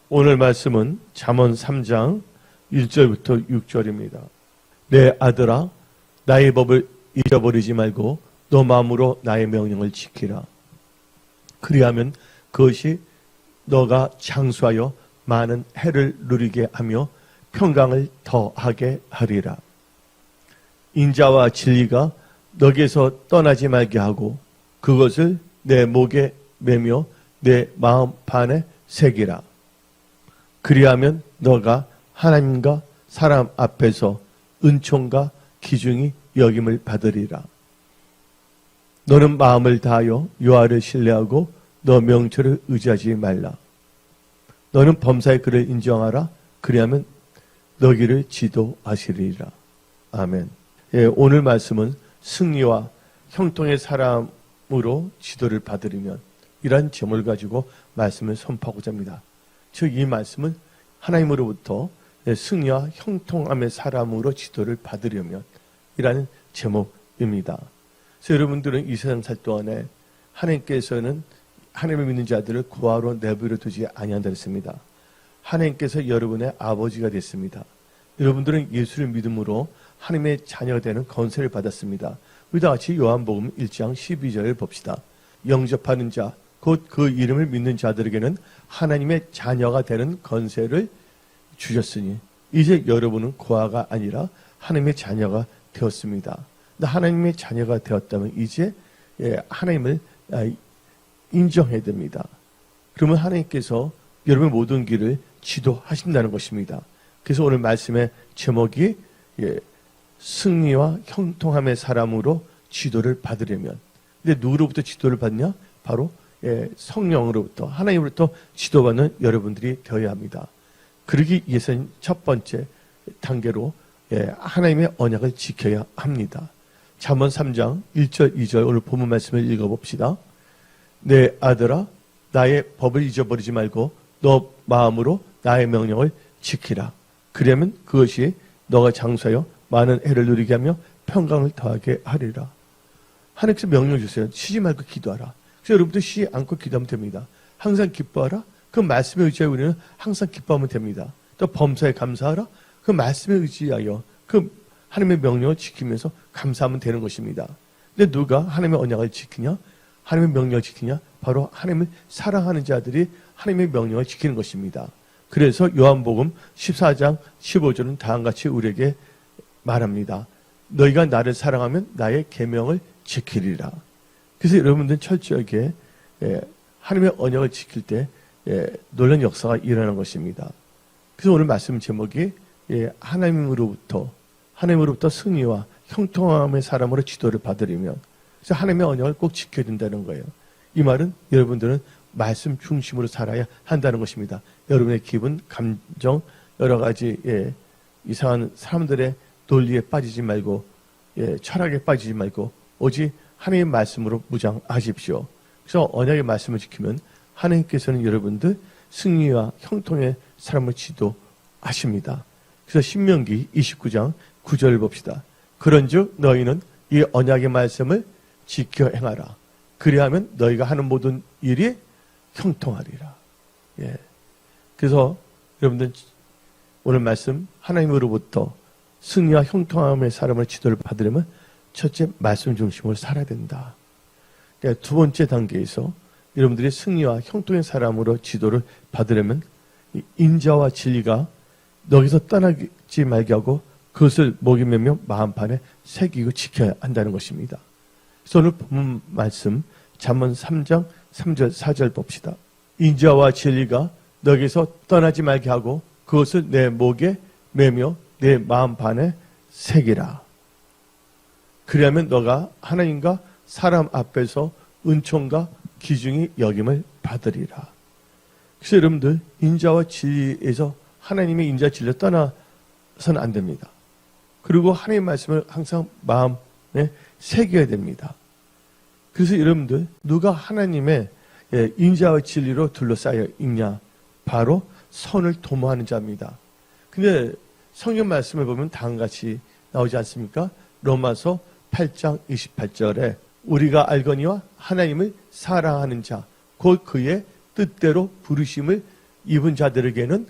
오늘 말씀은 잠언 3장 1절부터 6절입니다. 내 아들아, 나의 법을 잊어버리지 말고 너 마음으로 나의 명령을 지키라. 그리하면 그것이 너가 장수하여 많은 해를 누리게 하며 평강을 더하게 하리라. 인자와 진리가 너에게서 떠나지 말게 하고 그것을 내 목에 매며 내 마음판에 새기라. 그리하면 너가 하나님과 사람 앞에서 은총과 기중이 여김을 받으리라. 너는 마음을 다하여 여호와를 신뢰하고 너 명철을 의지하지 말라. 너는 범사의 그를 인정하라. 그리하면 너 길을 지도하시리라. 아멘. 예, 오늘 말씀은 승리와 형통의 사람으로 지도를 받으려면 이러한 제목을 가지고 말씀을 선포하고자 합니다. 즉 이 말씀은 하나님으로부터 승리와 형통함의 사람으로 지도를 받으려면 이라는 제목입니다. 그래서 여러분들은 이 세상 살 동안에 하나님께서는 하나님을 믿는 자들을 고아로 내버려 두지 아니한다 했습니다. 하나님께서 여러분의 아버지가 됐습니다. 여러분들은 예수를 믿음으로 하나님의 자녀가 되는 권세를 받았습니다. 우리다 같이 요한복음 1장 12절을 봅시다. 영접하는 자, 곧 그 이름을 믿는 자들에게는 하나님의 자녀가 되는 권세를 주셨으니 이제 여러분은 고아가 아니라 하나님의 자녀가 되었습니다. 하나님의 자녀가 되었다면 이제 하나님을 인정해야 됩니다. 그러면 하나님께서 여러분의 모든 길을 지도하신다는 것입니다. 그래서 오늘 말씀의 제목이 승리와 형통함의 사람으로 지도를 받으려면, 근데 누구로부터 지도를 받냐? 바로 성령으로부터, 하나님으로부터 지도받는 여러분들이 되어야 합니다. 그러기 위해서는 첫 번째 단계로 하나님의 언약을 지켜야 합니다. 잠언 3장 1절 2절 오늘 본문 말씀을 읽어봅시다. 내 아들아, 나의 법을 잊어버리지 말고 너 마음으로 나의 명령을 지키라. 그러면 그것이 너가 장수하여 많은 해를 누리게 하며 평강을 더하게 하리라. 하나님께서 명령 주세요. 쉬지 말고 기도하라. 그래서 여러분들 쉬지 않고 기도하면 됩니다. 항상 기뻐하라. 그 말씀에 의지하여 우리는 항상 기뻐하면 됩니다. 또 범사에 감사하라. 그 말씀에 의지하여 그 하나님의 명령을 지키면서 감사하면 되는 것입니다. 근데 누가 하나님의 언약을 지키냐? 하나님의 명령을 지키냐? 바로 하나님을 사랑하는 자들이 하나님의 명령을 지키는 것입니다. 그래서 요한복음 14장 15절은 다음같이 우리에게 말합니다. 너희가 나를 사랑하면 나의 계명을 지키리라. 그래서 여러분들은 철저하게 하나님의 언약을 지킬 때 놀라운 역사가 일어나는 것입니다. 그래서 오늘 말씀 제목이 하나님으로부터 승리와 형통함의 사람으로 지도를 받으려면, 그래서 하나님의 언약을 꼭 지켜야 된다는 거예요. 이 말은 여러분들은 말씀 중심으로 살아야 한다는 것입니다. 여러분의 기분, 감정, 여러 가지 이상한 사람들의 논리에 빠지지 말고 철학에 빠지지 말고 오직 하나님의 말씀으로 무장하십시오. 그래서 언약의 말씀을 지키면 하나님께서는 여러분들 승리와 형통의 사람을 지도하십니다. 그래서 신명기 29장 9절을 봅시다. 그런즉 너희는 이 언약의 말씀을 지켜 행하라. 그리하면 너희가 하는 모든 일이 형통하리라. 그래서 여러분들 오늘 말씀 하나님으로부터 승리와 형통함의 사람을 지도를 받으려면 첫째 말씀 중심으로 살아야 된다. 그러니까 두 번째 단계에서 여러분들이 승리와 형통의 사람으로 지도를 받으려면 인자와 진리가 너에게서 떠나지 말게 하고 그것을 목에 매며 마음판에 새기고 지켜야 한다는 것입니다. 그래서 오늘 본문 말씀 잠언 3장 3절 4절 봅시다. 인자와 진리가 너에게서 떠나지 말게 하고 그것을 내 목에 매며 내 마음판에 새기라. 그러면 너가 하나님과 사람 앞에서 은총과 기중이 여김을 받으리라. 그래서 여러분들 인자와 진리에서 하나님의 인자 진리를 떠나서는 안 됩니다. 그리고 하나님의 말씀을 항상 마음에 새겨야 됩니다. 그래서 여러분들 누가 하나님의 인자와 진리로 둘러싸여 있냐? 바로 선을 도모하는 자입니다. 근데 성경 말씀을 보면 다음같이 나오지 않습니까? 로마서 8장 28절에 우리가 알거니와 하나님을 사랑하는 자, 곧 그의 뜻대로 부르심을 입은 자들에게는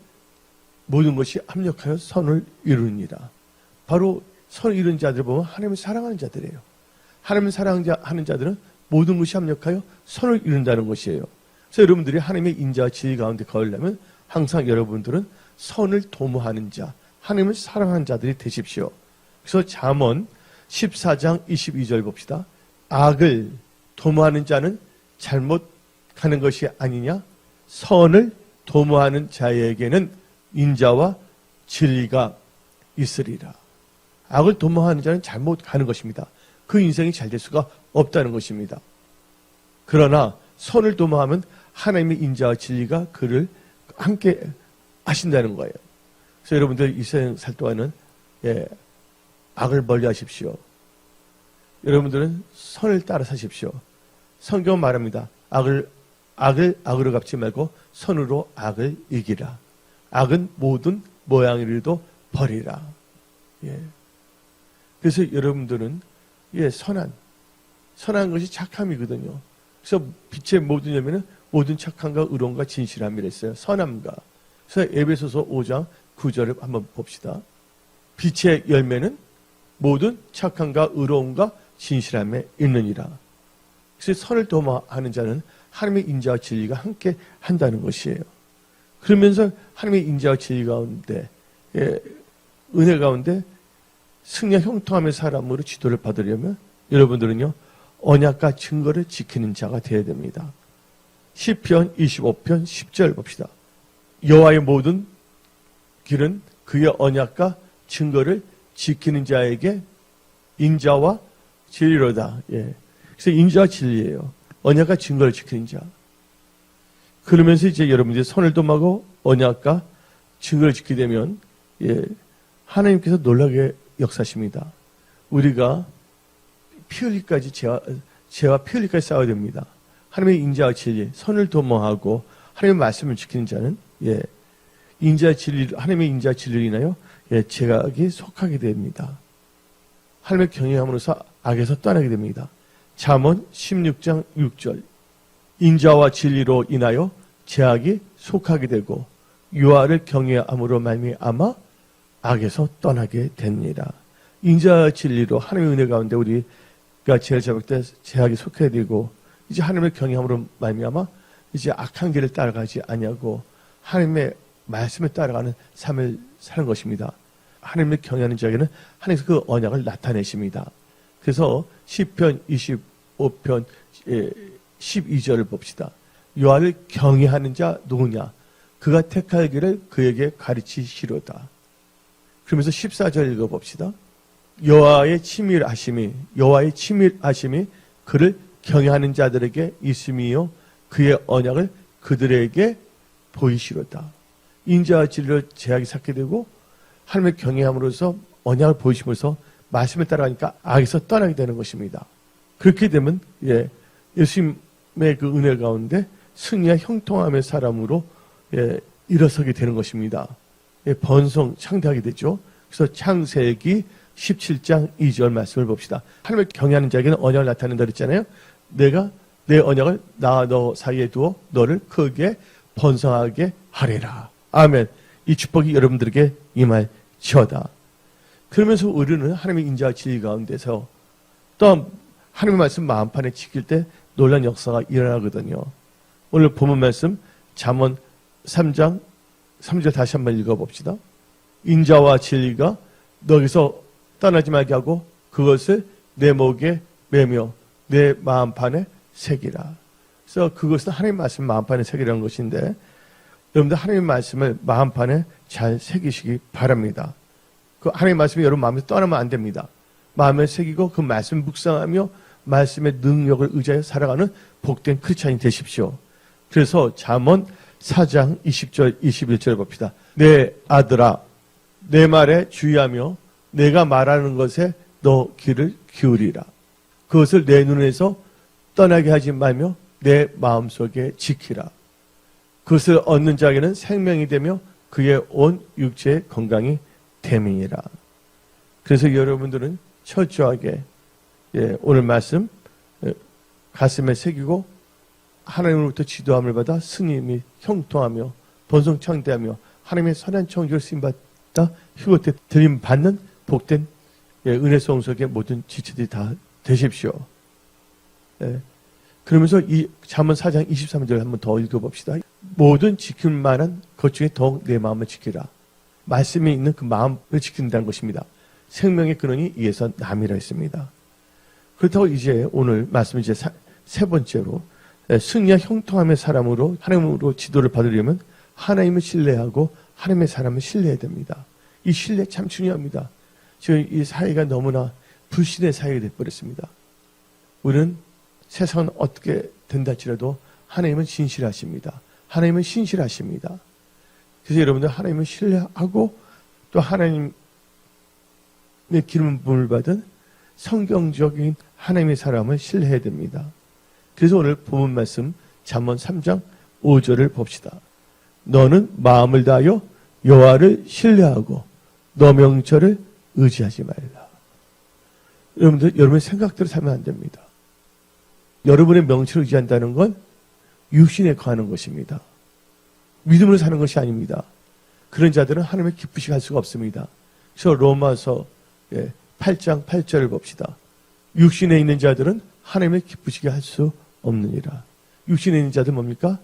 모든 것이 합력하여 선을 이루니라. 바로 선을 이루는 자들을 보면 하나님을 사랑하는 자들이에요. 하나님을 사랑하는 자들은 모든 것이 합력하여 선을 이룬다는 것이에요. 그래서 여러분들이 하나님의 인자와 진리 가운데 거하려면 항상 여러분들은 선을 도모하는 자, 하나님을 사랑하는 자들이 되십시오. 그래서 잠언 14장 22절 봅시다. 악을 도모하는 자는 잘못 가는 것이 아니냐? 선을 도모하는 자에게는 인자와 진리가 있으리라. 악을 도모하는 자는 잘못 가는 것입니다. 그 인생이 잘 될 수가 없다는 것입니다. 그러나 선을 도모하면 하나님의 인자와 진리가 그를 함께 하신다는 거예요. 그래서 여러분들 이 세상 살 동안은 악을 멀리 하십시오. 여러분들은 선을 따라 사십시오. 성경은 말합니다. 악을 악으로 갚지 말고 선으로 악을 이기라. 악은 모든 모양이라도 버리라. 그래서 여러분들은 선한 것이 착함이거든요. 그래서 빛의 모든 열매는 모든 착함과 의로움과 진실함이라 했어요. 선함과. 그래서 에베소서 5장 9절을 한번 봅시다. 빛의 열매는 모든 착함과 의로움과 진실함에 있느니라. 그래서 선을 도모하는 자는 하나님의 인자와 진리가 함께 한다는 것이에요. 그러면서 하나님의 인자와 진리 가운데, 은혜 가운데 승리와 형통함의 사람으로 지도를 받으려면 여러분들은요, 언약과 증거를 지키는 자가 되어야 됩니다. 시편 25편 10절 봅시다. 여호와의 모든 길은 그의 언약과 증거를 지키는 자에게 인자와 진리로다. 그래서 인자와 진리예요. 언약과 증거를 지키는 자. 그러면서 이제 여러분들이 선을 도모하고 언약과 증거를 지키게 되면 하나님께서 놀라게 역사하십니다. 우리가 피 흘리까지 죄와 피 흘리까지 싸워야 됩니다. 하나님의 인자와 진리, 선을 도모하고 하나님의 말씀을 지키는 자는 인자와 진리, 하나님의 인자와 진리로 인하여 죄악에 속하게 됩니다. 하나님의 경외함으로써 악에서 떠나게 됩니다. 잠언 16장 6절. 인자와 진리로 인하여 죄악이 속하게 되고 여호와를 경외함으로 말미암아 악에서 떠나게 됩니다. 인자와 진리로 하나님의 은혜 가운데 우리가 죄를 잡을 때 죄악이 속하게 되고 이제 하나님의 경외함으로 말미암아 이제 악한 길을 따라가지 아니하고 하나님의 말씀을 따라가는 삶을 사는 것입니다. 하나님을 경외하는 자에게는 하나님께서 그 언약을 나타내십니다. 그래서 시편 25편 12절을 봅시다. 여호와를 경외하는 자 누구냐? 그가 택할 길을 그에게 가르치시로다. 그러면서 14절 읽어봅시다. 여호와의 치밀하심이 그를 경외하는 자들에게 있음이요 그의 언약을 그들에게 보이시로다. 인자와 진리로 제약이 쌓게 되고 하나님의 경외함으로써 언약을 보이심으로써 말씀을 따라가니까 악에서 떠나게 되는 것입니다. 그렇게 되면 예수님의 그 은혜 가운데 승리와 형통함의 사람으로 일어서게 되는 것입니다. 번성 창대하게 되죠. 그래서 창세기 17장 2절 말씀을 봅시다. 하나님을 경외하는 자에게는 언약을 나타낸다 그랬잖아요. 내가 내 언약을 나와 너 사이에 두어 너를 크게 번성하게 하리라. 아멘. 이 축복이 여러분들에게 임할지어다. 그러면서 우리는 하나님의 인자와 진리 가운데서 또 하나님의 말씀 마음판에 지킬 때 놀라운 역사가 일어나거든요. 오늘 본문 말씀 잠언 3장 3절 다시 한번 읽어봅시다. 인자와 진리가 너기서 떠나지 말게 하고 그것을 내 목에 매며 내 마음판에 새기라. 그래서 그것은 하나님의 말씀 마음판에 새기라는 것인데 여러분들 하나님의 말씀을 마음판에 잘 새기시기 바랍니다. 그 하나님의 말씀이 여러분 마음에서 떠나면 안 됩니다. 마음에 새기고 그 말씀을 묵상하며 말씀의 능력을 의지하여 살아가는 복된 크리스찬이 되십시오. 그래서 잠언 4장 20절 21절 봅시다. 내 아들아 내 말에 주의하며 내가 말하는 것에 너 귀를 기울이라. 그것을 내 눈에서 떠나게 하지 말며 내 마음속에 지키라. 그것을 얻는 자에게는 생명이 되며 그의 온 육체의 건강이 됨이니라. 그래서 여러분들은 철저하게 오늘 말씀 가슴에 새기고 하나님으로부터 지도함을 받아 승리 및 형통하며 번성창대하며 하나님의 선한 청지로 쓰임받다 휴거 때 드림받는 복된 은혜 성석의 모든 지체들이 다 되십시오. 그러면서 이 잠언 4장 23절 한번 더 읽어봅시다. 모든 지킬 만한 것 중에 더욱 내 마음을 지키라. 말씀에 있는 그 마음을 지킨다는 것입니다. 생명의 근원이 이에서 남이라 했습니다. 그렇다고 이제 오늘 말씀 이제 세 번째로 승리와 형통함의 사람으로 하나님으로 지도를 받으려면 하나님을 신뢰하고 하나님의 사람을 신뢰해야 됩니다. 이 신뢰 참 중요합니다. 지금 이 사회가 너무나 불신의 사회가 되어버렸습니다. 우리는 세상은 어떻게 된다 할지라도 하나님은 진실하십니다. 하나님은 신실하십니다. 그래서 여러분들 하나님을 신뢰하고 또 하나님의 기름 부음을 받은 성경적인 하나님의 사람을 신뢰해야 됩니다. 그래서 오늘 본문 말씀 잠언 3장 5절을 봅시다. 너는 마음을 다하여 여호와를 신뢰하고 너 명철을 의지하지 말라. 여러분들 여러분의 생각대로 살면 안 됩니다. 여러분의 명철을 의지한다는 건 육신에 거하는 것입니다. 믿음으로 사는 것이 아닙니다. 그런 자들은 하나님의 기쁘시게 할 수가 없습니다. 그래서 로마서 8장 8절을 봅시다. 육신에 있는 자들은 하나님을 기쁘시게 할 수 없느니라. 육신에 있는 자들 뭡니까?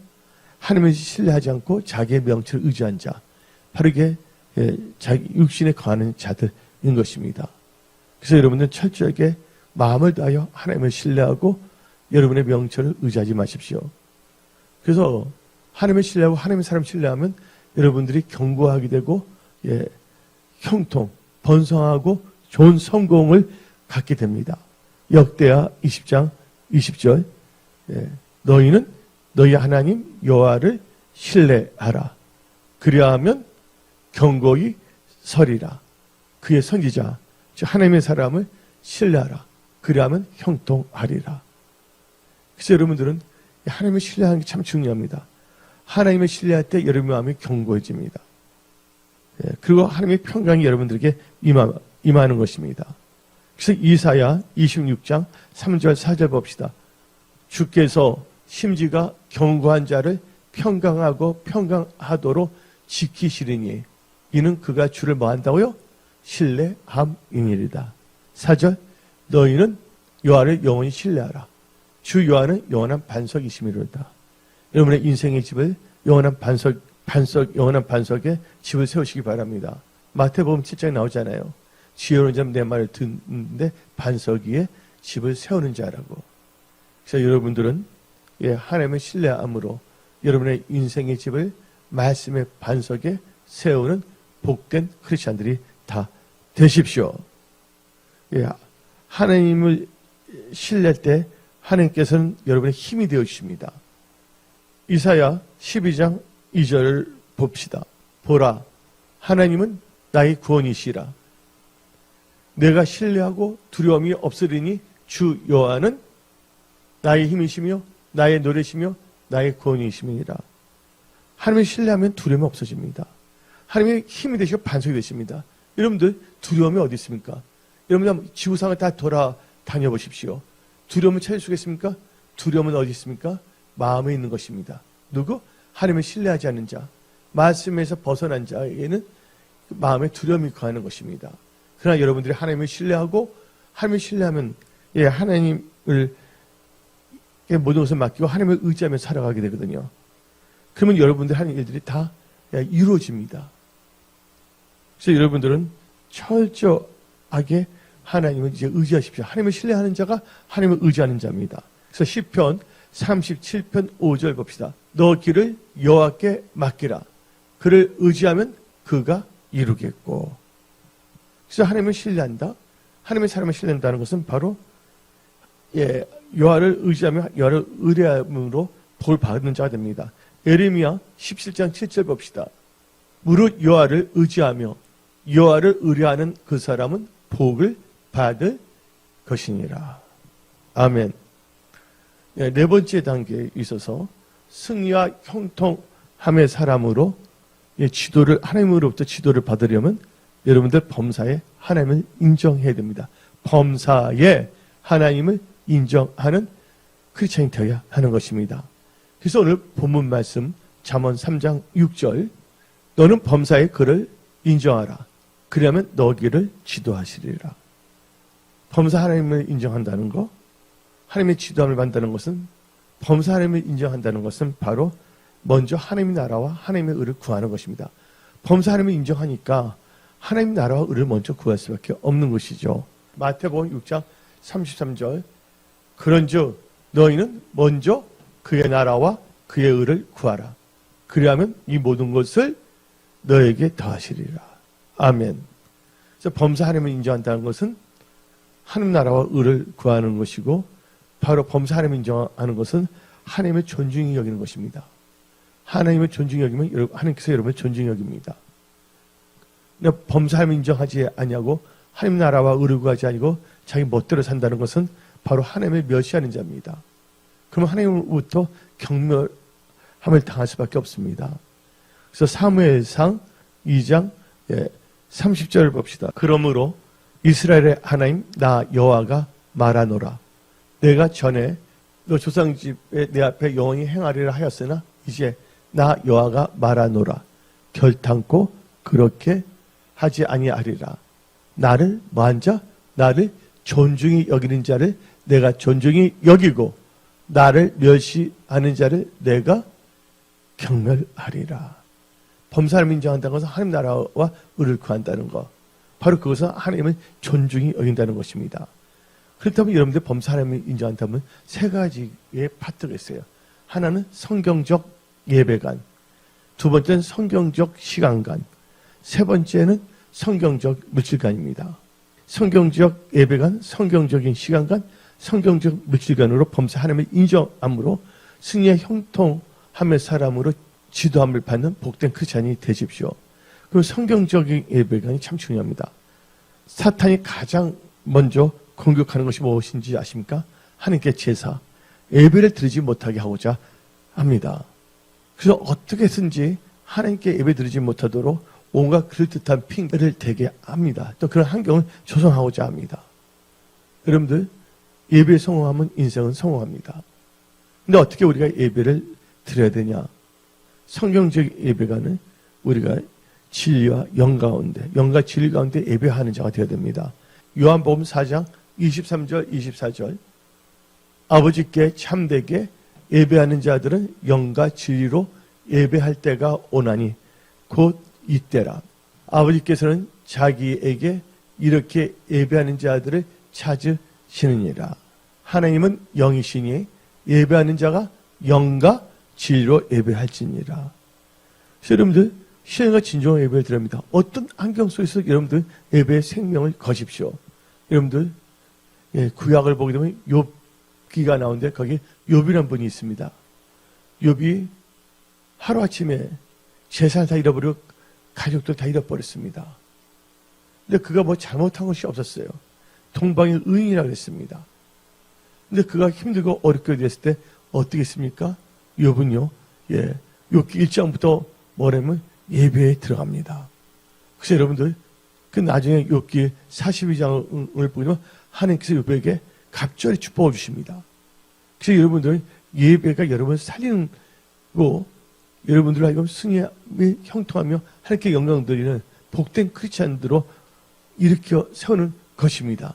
하나님을 신뢰하지 않고 자기의 명철을 의지한 자. 바로 이게 자기 육신에 거하는 자들인 것입니다. 그래서 여러분은 철저하게 마음을 다하여 하나님을 신뢰하고 여러분의 명철을 의지하지 마십시오. 그래서 하나님을 신뢰하고 하나님의 사람 신뢰하면 여러분들이 견고하게 되고 형통, 번성하고 좋은 성공을 갖게 됩니다. 역대하 20장 20절 너희는 너희 하나님 여호와를 신뢰하라. 그리하면 견고히 서리라. 그의 선지자 즉 하나님의 사람을 신뢰하라. 그리하면 형통하리라. 그래서 여러분들은 하나님을 신뢰하는 게 참 중요합니다. 하나님을 신뢰할 때 여러분의 마음이 견고해집니다. 그리고 하나님의 평강이 여러분들에게 임하는 것입니다. 그래서 이사야 26장 3절 4절 봅시다. 주께서 심지가 견고한 자를 평강하고 평강하도록 지키시리니 이는 그가 주를 뭐한다고요? 신뢰함이니이다. 4절 너희는 여호와를 영원히 신뢰하라. 주 여호와는 영원한 반석이심이로다. 여러분의 인생의 집을 영원한 반석에 집을 세우시기 바랍니다. 마태복음 7장에 나오잖아요. 지혜로운 자는 내 말을 듣는데 반석 위에 집을 세우는 자라고. 그래서 여러분들은 하나님을 신뢰함으로 여러분의 인생의 집을 말씀의 반석에 세우는 복된 크리스찬들이 다 되십시오. 하나님을 신뢰할 때 하나님께서는 여러분의 힘이 되어 주십니다. 이사야 12장 2절을 봅시다. 보라, 하나님은 나의 구원이시라. 내가 신뢰하고 두려움이 없으리니 주 여호와는 나의 힘이시며 나의 노래시며 나의 구원이시니라. 하나님을 신뢰하면 두려움이 없어집니다. 하나님의 힘이 되시고 반석이 되십니다. 여러분들 두려움이 어디 있습니까? 여러분들 지구상을 다 돌아다녀 보십시오. 두려움을 찾을 수 있습니까? 두려움은 어디 있습니까? 마음에 있는 것입니다. 누구? 하나님을 신뢰하지 않는 자, 말씀에서 벗어난 자에게는 마음에 두려움이 거하는 것입니다. 그러나 여러분들이 하나님을 신뢰하고 하나님을 신뢰하면 하나님을 모든 것을 맡기고 하나님을 의지하며 살아가게 되거든요. 그러면 여러분들 하는 일들이 다 이루어집니다. 그래서 여러분들은 철저하게 하나님을 이제 의지하십시오. 하나님을 신뢰하는 자가 하나님을 의지하는 자입니다. 그래서 시편 37편 5절 봅시다. 너 길을 여호와께 맡기라. 그를 의지하면 그가 이루겠고. 그래서 하나님을 신뢰한다. 하나님의 사람을 신뢰한다는 것은 바로 여호와를 의지하며 여호와를 의뢰함으로 복을 받는 자가 됩니다. 예레미야 17장 7절 봅시다. 무릇 여호와를 의지하며 여호와를 의뢰하는 그 사람은 복을 받을 것이니라. 아멘. 네 번째 단계에 있어서 승리와 형통함의 사람으로 지도를 하나님으로부터 지도를 받으려면 여러분들 범사에 하나님을 인정해야 됩니다. 범사에 하나님을 인정하는 크리스찬이 되어야 하는 것입니다. 그래서 오늘 본문 말씀 잠언 3장 6절 너는 범사의 그를 인정하라. 그러면 너희를 지도하시리라. 범사 하나님을 인정한다는 것, 하나님의 지도함을 받는다는 것은, 범사 하나님을 인정한다는 것은 바로 먼저 하나님의 나라와 하나님의 의를 구하는 것입니다. 범사 하나님을 인정하니까 하나님의 나라와 의를 먼저 구할 수밖에 없는 것이죠. 마태복음 6장 33절 그런즉 너희는 먼저 그의 나라와 그의 의를 구하라. 그리하면 이 모든 것을 너에게 더하시리라. 아멘. 그래서 범사 하나님을 인정한다는 것은 하나님 나라와 의를 구하는 것이고, 바로 범사 하나님을 인정하는 것은 하나님의 존중이 여기는 것입니다. 하나님의 존중이 여기면 하나님께서 여러분을 존중이 여깁니다. 근데 범사 하나님을 인정하지 아니하고 하나님 나라와 의를 구하지 아니고 자기 멋대로 산다는 것은 바로 하나님을 멸시하는 자입니다. 그럼 하나님으로부터 경멸함을 당할 수밖에 없습니다. 그래서 사무엘상 2장 30절을 봅시다. 그러므로 이스라엘의 하나님 나 여호와가 말하노라. 내가 전에 너 조상집에 내 앞에 영원히 행하리라 하였으나 이제 나 여호와가 말하노라. 결탄코 그렇게 하지 아니하리라. 나를 뭐한 자? 나를 존중히 여기는 자를 내가 존중히 여기고 나를 멸시하는 자를 내가 경멸하리라. 범사를 인정한다는 것은 하나님 나라와 의를 구한다는 것. 바로 그것은 하나님을 존중히 여긴다는 것입니다. 그렇다면 여러분들 범사 하나님을 인정한다면 세 가지의 파트가 있어요. 하나는 성경적 예배관, 두 번째는 성경적 시간관, 세 번째는 성경적 물질관입니다. 성경적 예배관, 성경적인 시간관, 성경적 물질관으로 범사 하나님을 인정함으로 승리의 형통함의 사람으로 지도함을 받는 복된 크리스찬이 되십시오. 그리고 성경적인 예배관이 참 중요합니다. 사탄이 가장 먼저 공격하는 것이 무엇인지 아십니까? 하나님께 제사, 예배를 드리지 못하게 하고자 합니다. 그래서 어떻게든지 하나님께 예배 드리지 못하도록 온갖 그럴듯한 핑계를 대게 합니다. 또 그런 환경을 조성하고자 합니다. 여러분들, 예배에 성공하면 인생은 성공합니다. 근데 어떻게 우리가 예배를 드려야 되냐? 성경적 예배가는 우리가 진리와 영 가운데, 영과 진리 가운데 예배하는 자가 되어야 됩니다. 요한복음 4장 23절, 24절 아버지께 참되게 예배하는 자들은 영과 진리로 예배할 때가 오나니 곧 이때라. 아버지께서는 자기에게 이렇게 예배하는 자들을 찾으시느니라. 하나님은 영이시니 예배하는 자가 영과 진리로 예배할지니라. 여러분들, 신앙과 진정한 예배를 드립니다. 어떤 환경 속에서 여러분들 예배의 생명을 거십시오. 여러분들, 구약을 보게 되면 욥기가 나오는데 거기 욥이라는 분이 있습니다. 욥이 하루아침에 재산을 다 잃어버리고 가족들 다 잃어버렸습니다. 근데 그가 뭐 잘못한 것이 없었어요. 동방의 의인이라고 했습니다. 근데 그가 힘들고 어렵게 됐을 때 어떻게 했습니까? 욥은요, 욥기 1장부터 뭐라면 예배에 들어갑니다. 그래서 여러분들, 그 나중에 욥기 42장을 보면 하나님께서 욥에게 갑절히 축복을 주십니다. 그래서 여러분들, 예배가 여러분을 살리는 거, 여러분들 하여금 승리의 형통하며 하나님께 영광 드리는 복된 크리스찬들로 일으켜 세우는 것입니다.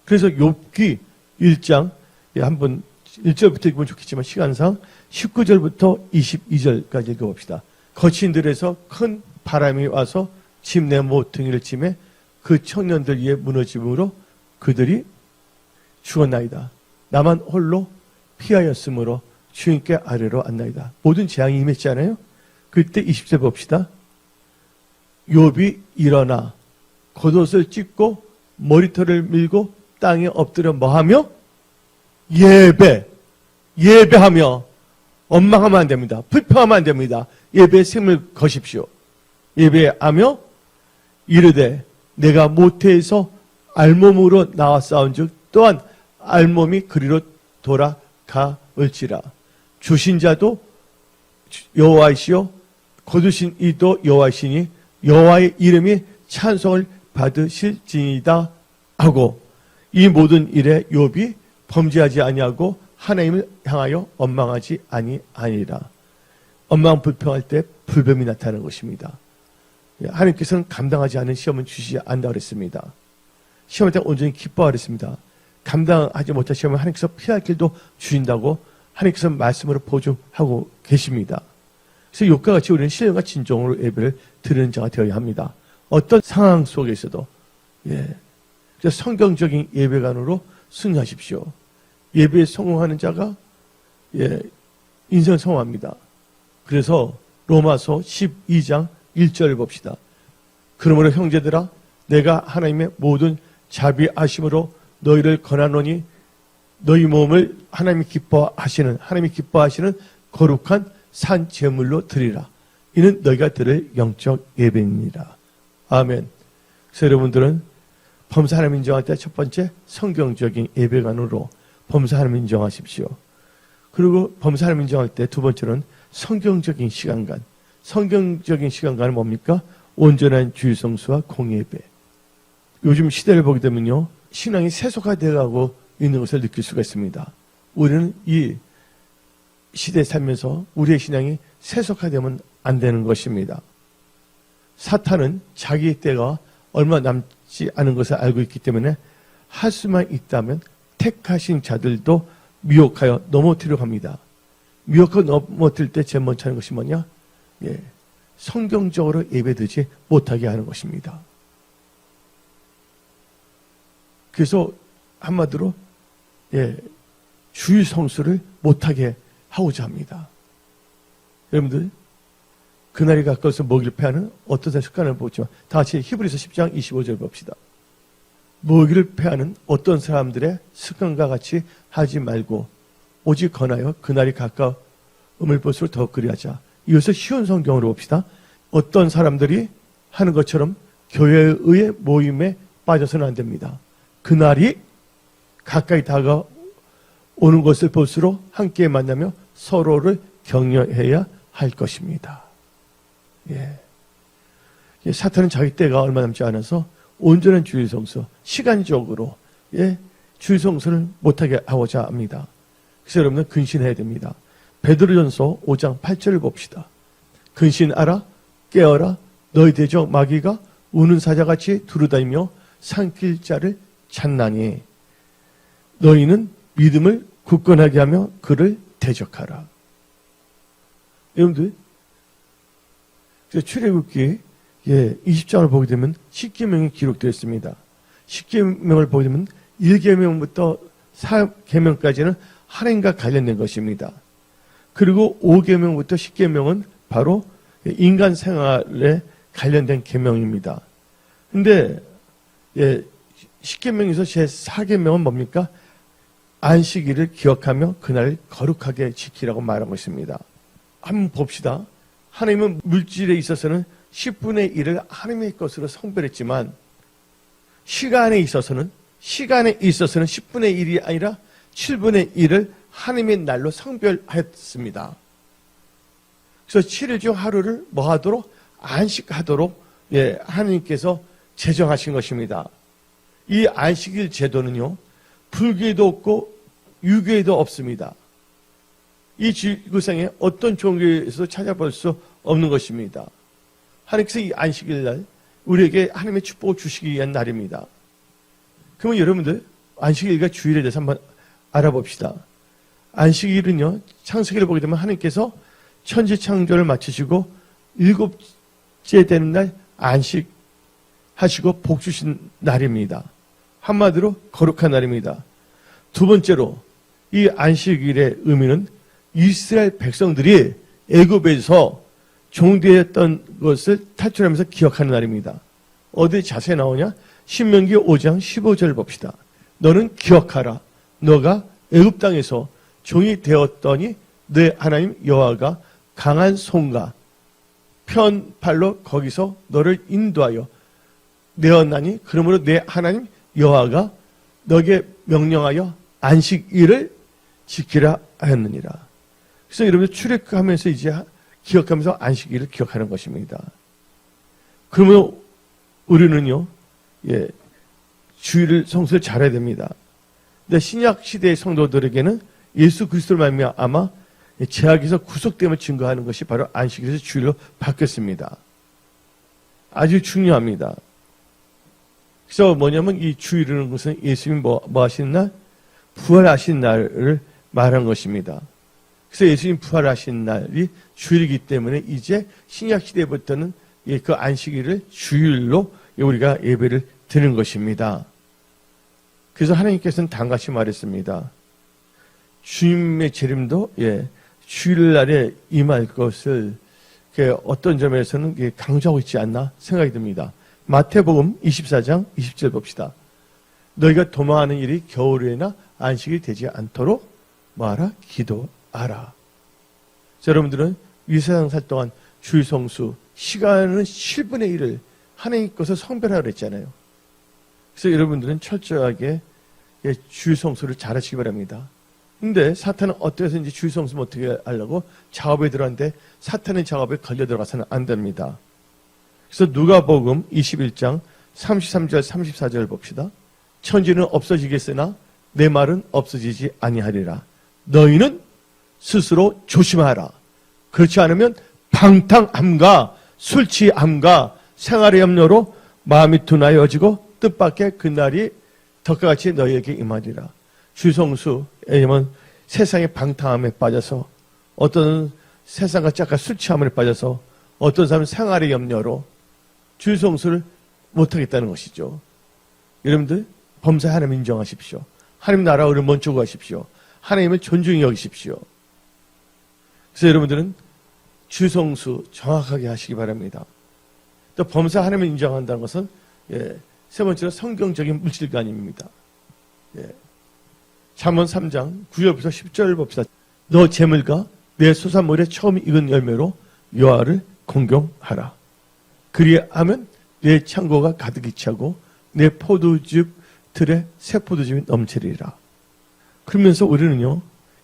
그래서 욥기 1장 한번 1절부터 읽으면 좋겠지만 시간상 19절부터 22절까지 읽어봅시다. 거친 들에서 큰 바람이 와서 집 내 모퉁이를 치매 그 청년들 위에 무너짐으로 그들이 죽었나이다. 나만 홀로 피하였으므로 주님께 아래로 앉나이다. 모든 재앙이 임했잖아요. 그때 20절 봅시다. 욥이 일어나 겉옷을 찢고 머리털을 밀고 땅에 엎드려 뭐하며? 예배하며 원망하면 안 됩니다. 불평하면 안 됩니다. 예배의 생명을 거십시오. 예배하며 이르되 내가 모태에서 알몸으로 나왔사온 즉 또한 알몸이 그리로 돌아가을지라. 주신 자도 여호와이시요 거두신 이도 여호와이시니 여호와의 이름이 찬송을 받으실지니이다 하고 이 모든 일에 욥이 범죄하지 아니하고 하나님을 향하여 원망하지 아니하니라. 엄마가 불평할 때 불뱀이 나타나는 것입니다. 하나님께서는 감당하지 않은 시험은 주시지 않는다고 그랬습니다. 시험할 때 온전히 기뻐하라 그랬습니다. 감당하지 못한 시험은 하나님께서 피할 길도 주신다고 하나님께서 말씀으로 보증하고 계십니다. 그래서 욕과 같이 우리는 신령과 진정으로 예배를 드리는 자가 되어야 합니다. 어떤 상황 속에서도 그래서 성경적인 예배관으로 승리하십시오. 예배에 성공하는 자가 인생을 성공합니다. 그래서 로마서 12장 1절을 봅시다. 그러므로 형제들아 내가 하나님의 모든 자비하심으로 너희를 권하노니 너희 몸을 하나님이 기뻐하시는 거룩한 산 제물로 드리라. 이는 너희가 드릴 영적 예배입니다. 아멘. 그래서 여러분들은 범사 하나님 인정할 때 첫 번째 성경적인 예배관으로 범사 하나님 인정하십시오. 그리고 범사 하나님 인정할 때 두 번째는 성경적인 시간관. 성경적인 시간관은 뭡니까? 온전한 주일성수와 공예배. 요즘 시대를 보게 되면요, 신앙이 세속화되어가고 있는 것을 느낄 수가 있습니다. 우리는 이 시대에 살면서 우리의 신앙이 세속화되면 안 되는 것입니다. 사탄은 자기의 때가 얼마 남지 않은 것을 알고 있기 때문에 할 수만 있다면 택하신 자들도 미혹하여 넘어뜨리려고 합니다. 미혹하여 넘어뜨릴 때 제일 먼저 하는 것이 뭐냐? 성경적으로 예배드리지 못하게 하는 것입니다. 그래서 한마디로 주일 성수를 못하게 하고자 합니다. 여러분들 그날이 가까워서 먹이를 패하는 어떤 습관을 보지만 다 같이 히브리서 10장 25절 봅시다. 먹이를 패하는 어떤 사람들의 습관과 같이 하지 말고 오직 권하여 그날이 가까움을 볼수록 더욱 그리하자. 이것을 쉬운 성경으로 봅시다. 어떤 사람들이 하는 것처럼 교회의 모임에 빠져서는 안 됩니다. 그날이 가까이 다가오는 것을 볼수록 함께 만나며 서로를 격려해야 할 것입니다. 사탄은 자기 때가 얼마 남지 않아서 온전한 주일성수, 시간적으로 주일성수를 못하게 하고자 합니다. 그래서 여러분은 근신해야 됩니다. 베드로전서 5장 8절을 봅시다. 근신하라, 깨어라, 너희 대적 마귀가 우는 사자같이 두루다니며 삼킬 자를 찾나니 너희는 믿음을 굳건하게 하며 그를 대적하라. 여러분들, 출애굽기 20장을 보게 되면 10계명이 기록되어 있습니다. 10계명을 보게 되면 1계명부터 4계명까지는 하나님과 관련된 것입니다. 그리고 5계명부터 10계명은 바로 인간 생활에 관련된 계명입니다. 근데 10계명에서 제 4계명은 뭡니까? 안식일을 기억하며 그날을 거룩하게 지키라고 말하고 있습니다. 한번 봅시다. 하나님은 물질에 있어서는 10분의 1을 하나님의 것으로 성별했지만 시간에 있어서는 10분의 1이 아니라 7분의 1을 하나님의 날로 성별했습니다. 그래서 7일 중 하루를 뭐 하도록? 안식하도록 하나님께서 제정하신 것입니다. 이 안식일 제도는요, 불교에도 없고 유교에도 없습니다. 이 지구상에 어떤 종교에서도 찾아볼 수 없는 것입니다. 하나님께서 이 안식일 날 우리에게 하나님의 축복을 주시기 위한 날입니다. 그러면 여러분들 안식일과 주일에 대해서 한번 알아봅시다. 안식일은요, 창세기를 보게 되면 하나님께서 천지 창조를 마치시고 7째 되는 날 안식하시고 복 주신 날입니다. 한마디로 거룩한 날입니다. 두 번째로 이 안식일의 의미는 이스라엘 백성들이 애굽에서 종되었던 것을 탈출하면서 기억하는 날입니다. 어디 자세히 나오냐? 신명기 5장 15절 봅시다. 너는 기억하라. 너가 애굽 땅에서 종이 되었더니 내 하나님 여호와가 강한 손과 편 팔로 거기서 너를 인도하여 내었나니 그러므로 내 하나님 여호와가 너에게 명령하여 안식일을 지키라 하였느니라. 그래서 여러분 출애굽하면서 이제 기억하면서 안식일을 기억하는 것입니다. 그러면 우리는요, 주일을 성수를 잘해야 됩니다. 근데 신약 시대의 성도들에게는 예수 그리스도를 말미암아 아마 죄악에서 구속됨을 증거하는 것이 바로 안식일에서 주일로 바뀌었습니다. 아주 중요합니다. 그래서 뭐냐면 이 주일이라는 것은 예수님이 뭐 하신 날? 부활하신 날을 말한 것입니다. 그래서 예수님 부활하신 날이 주일이기 때문에 이제 신약 시대부터는 그 안식일을 주일로 우리가 예배를 드리는 것입니다. 그래서 하나님께서는 단같이 말했습니다. 주님의 재림도 주일날에 임할 것을 어떤 점에서는 강조하고 있지 않나 생각이 듭니다. 마태복음 24장 20절 봅시다. 너희가 도망하는 일이 겨울에나 안식이 되지 않도록 뭐하라? 기도하라. 여러분들은 이 세상 살 동안 주일 성수 시간은 10분의 1을 하나님 것을 성별하라 그랬잖아요. 그래서 여러분들은 철저하게 주일 성수를 잘하시기 바랍니다. 근데 사탄은 어떠해서인지 주일 성수를 어떻게 하려고 작업에 들어갔는데 사탄의 작업에 걸려 들어가서는 안 됩니다. 그래서 누가복음 21장 33절 34절 봅시다. 천지는 없어지겠으나 내 말은 없어지지 아니하리라. 너희는 스스로 조심하라. 그렇지 않으면 방탕함과 술 취함과 생활의 염려로 마음이 둔하여지고 뜻밖의 그날이 덕과 같이 너희에게 임하리라. 주성수, 왜냐면 세상의 방탕함에 빠져서 어떤 세상과 짝과 술 취함에 빠져서 어떤 사람은 생활의 염려로 주성수를 못하겠다는 것이죠. 여러분들 범사에 하나님 인정하십시오. 하나님 나라를 먼저 구하십시오. 하나님을 존중히 여기십시오. 그래서 여러분들은 주성수 정확하게 하시기 바랍니다. 또 범사 하나님을 인정한다는 것은 세 번째로 성경적인 물질관입니다. 잠언 3장 9절부터 10절 봅시다. 너 재물과 내 소산물에 처음 익은 열매로 여호와를 공경하라. 그리하면 내 창고가 가득히 차고 내 포도즙 틀에 새 포도즙이 넘치리라. 그러면서 우리는요,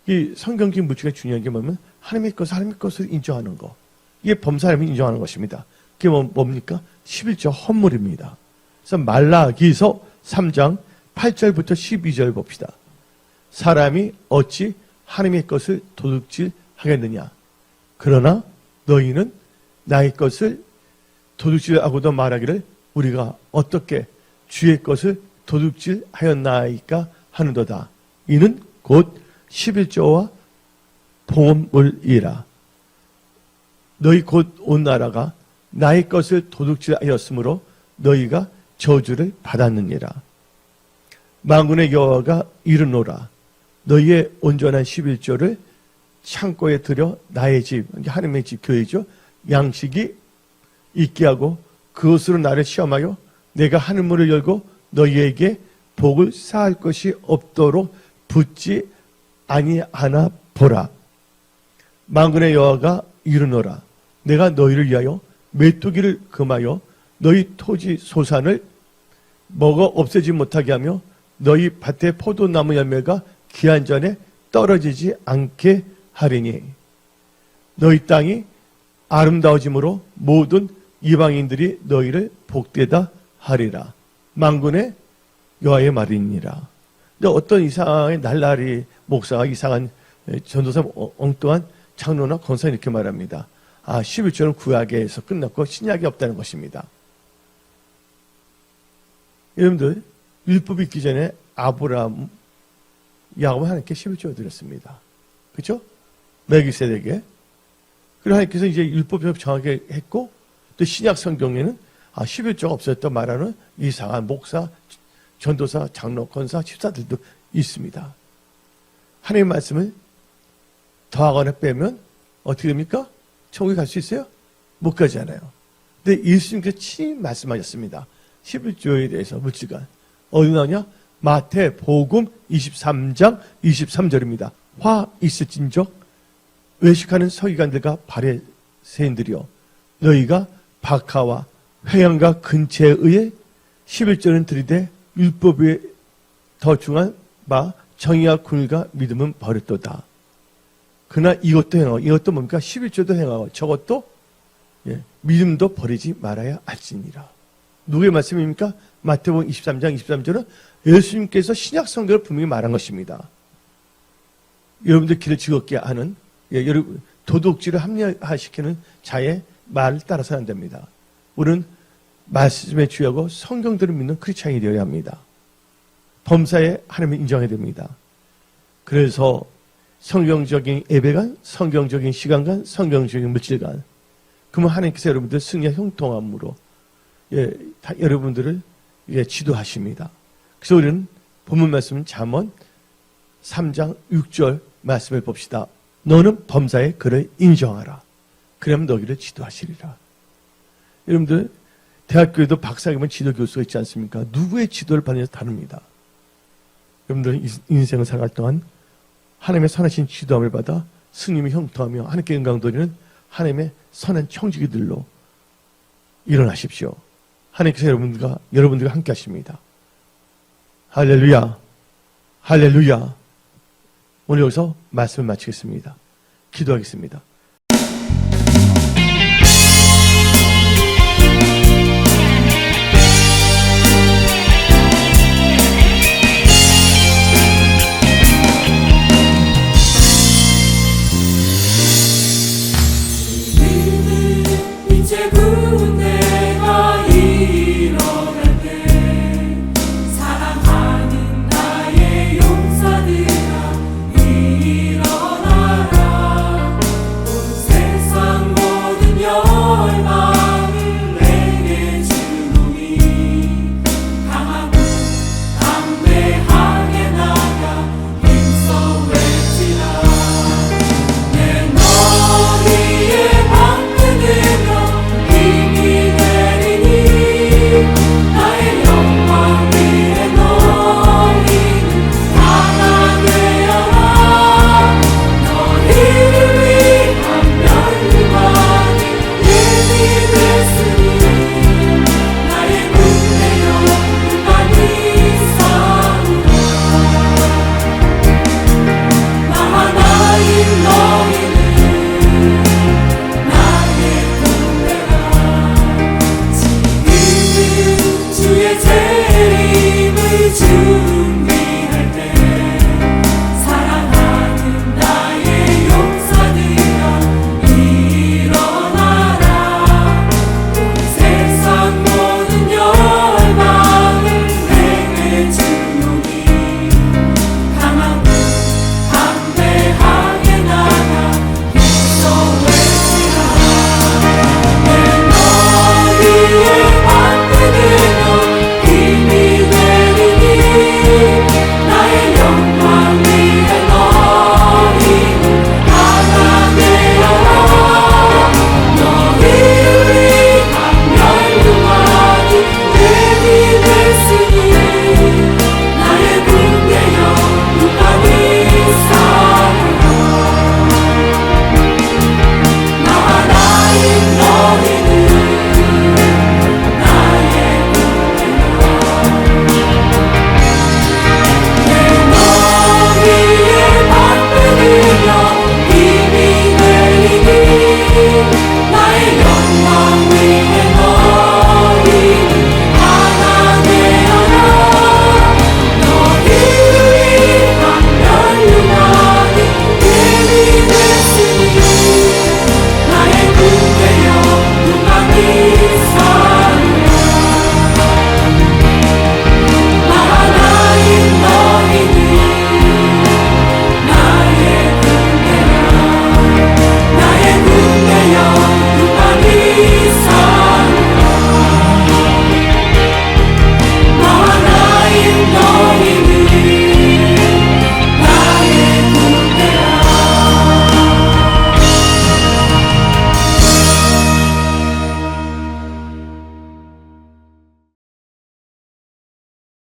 이 성경적인 물질이 중요한 게 뭐냐면 하나님의 것을 인정하는 거. 이게 범사 하나님을 인정하는 것입니다. 그게 뭡니까? 11조 헌물입니다. 그래서 말라기서 3장 8절부터 12절 봅시다. 사람이 어찌 하나님의 것을 도둑질하겠느냐. 그러나 너희는 나의 것을 도둑질하고도 말하기를 우리가 어떻게 주의 것을 도둑질하였나이까 하는도다. 이는 곧 11조와 봉헌물이라. 너희 곧 온 나라가 나의 것을 도둑질하였으므로 너희가 저주를 받았느니라. 만군의 여호와가 이르노라. 너희의 온전한 11조를 창고에 들여 나의 집, 하나님의 집 교회죠. 양식이 있게 하고 그것으로 나를 시험하여 내가 하늘문을 열고 너희에게 복을 쌓을 것이 없도록 붙지 아니하나 보라. 만군의 여호와가 이르노라. 내가 너희를 위하여 메뚜기를 금하여 너희 토지 소산을 먹어 없애지 못하게 하며 너희 밭의 포도나무 열매가 기한 전에 떨어지지 않게 하리니 너희 땅이 아름다워짐으로 모든 이방인들이 너희를 복되다 하리라. 만군의 여호와의 말이니라. 근데 어떤 이상한 날라리 목사가 이상한 전도사 엉뚱한 장로나 권사 이렇게 말합니다. 11조는 구약에서 끝났고 신약이 없다는 것입니다. 여러분들 율법이 있기 전에 아브라함, 야곱 하나님께 11조를 드렸습니다. 그렇죠? 멜기세덱에. 그리고 하나님께서 이제 율법을 정하게 했고 또 신약 성경에는 11조가 없었다 말하는 이상한 목사, 전도사, 장로, 권사, 집사들도 있습니다. 하나님의 말씀을 더하거나 빼면 어떻게 됩니까? 천국에 갈 수 있어요? 못 가잖아요. 근데 예수님께서 친히 말씀하셨습니다. 11조에 대해서 물질관. 어디 나오냐? 마태복음 23장 23절입니다. 화 있을진적 외식하는 서기관들과 바리새인들이여 너희가 박하와 회양과 근체에 의해 11조는 들이되 율법에 더 중한 바 정의와 궁일과 믿음은 버렸도다. 그러나 이것도 행하고 이것도 뭡니까? 11조도 행하고 저것도 믿음도 버리지 말아야 할지니라. 누구의 말씀입니까? 마태복음 23장 23절은 예수님께서 신약 성경을 분명히 말한 것입니다. 여러분들 길을 즐겁게 하는 여러분, 도둑질을 합리화시키는 자의 말을 따라서는 안 됩니다. 우리는 말씀에 주의하고 성경들을 믿는 크리스찬이 되어야 합니다. 범사에 하나님을 인정해야 됩니다. 그래서 성경적인 예배관, 성경적인 시간관, 성경적인 물질관, 그러면 하나님께서 여러분들 승리와 형통함으로 여러분들을 지도하십니다. 그래서 우리는 본문 말씀은 잠언 3장 6절 말씀을 봅시다. 너는 범사에 그를 인정하라. 그러면 너희를 지도하시리라. 여러분들 대학교에도 박사학위면 지도교수가 있지 않습니까? 누구의 지도를 받느냐에 다릅니다. 여러분들 인생을 살아갈 동안 하나님의 선하신 지도함을 받아 승리의 형통하며 하나님께 영광 돌리는 하나님의 선한 청지기들로 일어나십시오. 하나님께서 여러분들과 함께 하십니다. 할렐루야. 할렐루야. 오늘 여기서 말씀을 마치겠습니다. 기도하겠습니다.